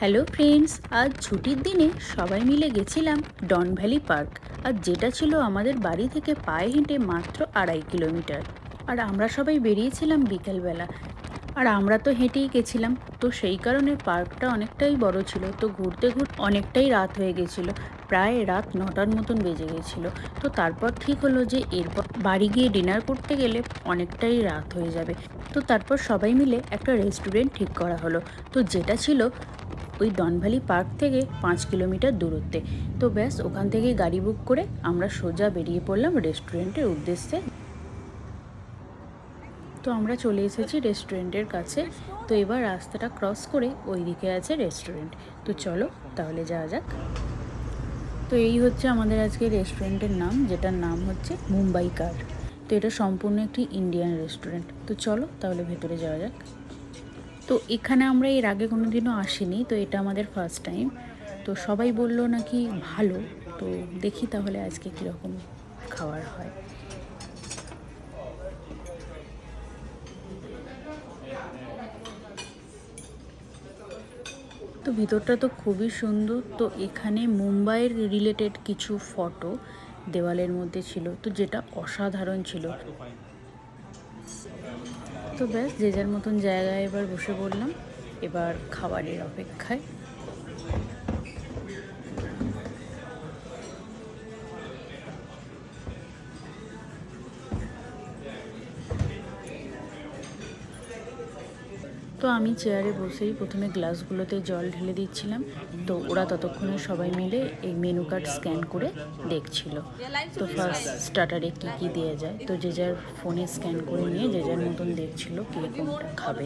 Hello friends, আজ ছুটির দিনে সবাই মিলে গেছিলাম ডন ভ্যালি পার্ক। আর যেটা ছিল আমাদের বাড়ি থেকে পায়ে হেঁটে মাত্র 2.5 কিলোমিটার। আর আমরা সবাই বেরিয়েছিলাম বিকেলবেলা। আর আমরা তো হেঁটেই গেছিলাম, তো সেই কারণে পার্কটা অনেকটাই বড় ছিল। তো ঘুরতে ঘুরতে অনেকটাই রাত হয়ে গেছিলো, প্রায় রাত 9টার মতন বেজে গেছিলো। তো তারপর ঠিক হলো যে এরপর বাড়ি গিয়ে ডিনার করতে গেলে অনেকটাই রাত হয়ে যাবে। তো তারপর সবাই মিলে একটা রেস্টুরেন্ট ঠিক করা হলো, তো যেটা ছিল ওই ডন ভ্যালি পার্ক থেকে 5 কিলোমিটার দূরত্বে। তো ব্যাস ওখান থেকে গাড়ি বুক করে আমরা সোজা বেরিয়ে পড়লাম রেস্টুরেন্টের উদ্দেশ্যে। তো আমরা চলে এসেছি রেস্টুরেন্টের কাছে। তো এবার রাস্তাটা ক্রস করে ওই দিকে আছে রেস্টুরেন্ট। তো চলো তাহলে যাওয়া যাক। তো এই হচ্ছে আমাদের আজকে রেস্টুরেন্টের নাম, যেটার নাম হচ্ছে মুম্বাই কার। তো এটা সম্পূর্ণ একটি ইন্ডিয়ান রেস্টুরেন্ট। তো চলো তাহলে ভেতরে যাওয়া যাক। তো এখানে আমরা এর আগে কোনো দিনও আসিনি, তো এটা আমাদের ফার্স্ট টাইম। তো সবাই বলল নাকি ভালো, তো দেখি তাহলে আজকে কীরকম খাবার হয়। তো ভিতরটা তো খুবই সুন্দর। তো এখানে মুম্বাইয়ের রিলেটেড কিছু ফটো দেওয়ালের মধ্যে ছিল, তো যেটা অসাধারণ ছিল। তো ব্যাস যে যার মতন জায়গায় এবার বসে পড়লাম এবার খাবারের অপেক্ষায়। তো আমি চেয়ারে বসেই প্রথমে গ্লাসগুলোতে জল ঢেলে দিচ্ছিলাম। তো ওরা ততক্ষণে সবাই মিলে এই মেনু কার্ড স্ক্যান করে দেখছিল। তো ফার্স্ট স্টার্টারে কী কী দেওয়া যায়, তো যে যার ফোনে স্ক্যান করে নিয়ে যে যার মতন দেখছিল কে কোনটা খাবে।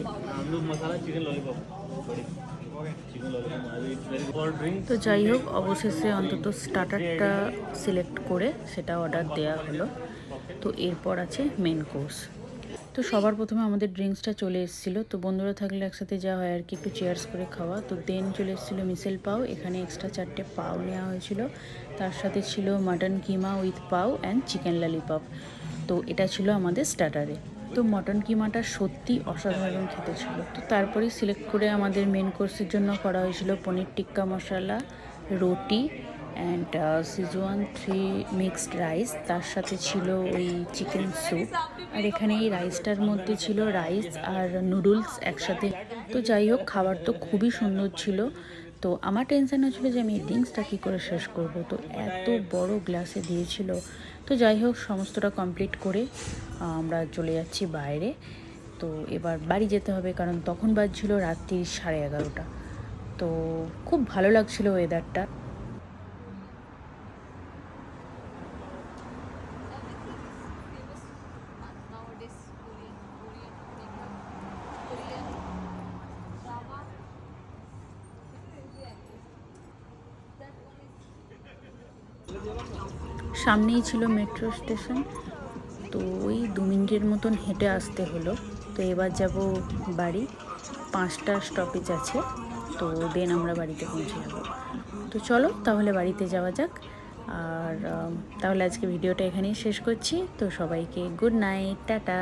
তো যাই হোক, অবশেষে অন্তত স্টার্টারটা সিলেক্ট করে সেটা অর্ডার দেওয়া হলো। তো এরপর আছে মেন কোর্স। তো সবার প্রথমে আমাদের ড্রিঙ্কসটা চলে এসেছিলো। তো বন্ধুরা থাকলে একসাথে যাওয়া হয় আর কি, একটু চেয়ার্স করে খাওয়া। তো দেন চলে এসেছিলো মিসেল পাও, এখানে এক্সট্রা 4টে পাও নেওয়া হয়েছিল। তার সাথে ছিল মাটন কিমা উইথ পাও অ্যান্ড চিকেন ললিপপ। তো এটা ছিল আমাদের স্টার্টারে। তো মটন কিমাটা সত্যি অসাধারণ খেতে ছিল। তো তারপরেই সিলেক্ট করে আমাদের মেন কোর্সের জন্য করা হয়েছিল পনির টিক্কা মশলা, রুটি অ্যান্ড সিজওয়ান 3 মিক্সড রাইস। তার সাথে ছিল ওই চিকেন স্যুপ। আর এখানে এই রাইসটার মধ্যে ছিল রাইস আর নুডলস একসাথে। তো যাই হোক, খাবার তো খুবই সুন্দর ছিল। তো আমার টেনশন হচ্ছিলো যে আমি এই ড্রিঙ্কসটা কী করে শেষ করব। তো এত বড় গ্লাসে দিয়েছিল। তো যাই হোক, সমস্তটা কমপ্লিট করে আমরা চলে যাচ্ছি বাইরে। তো এবার বাড়ি যেতে হবে, কারণ তখন বাজছিল রাত্রি 11:30। তো খুব ভালো লাগছিল ওয়েদারটা। সামনেই ছিল মেট্রো স্টেশন। তো ওই 2 মিনিটের মতন হেঁটে আসতে হলো। তো এবার যাব বাড়ি, 5টা স্টপেজ আছে। তো দেন আমরা বাড়িতে পৌঁছে যাব। তো চলো তাহলে বাড়িতে যাওয়া যাক। আর তাহলে আজকে ভিডিওটা এখানেই শেষ করছি। তো সবাইকে গুড নাইট, টাটা।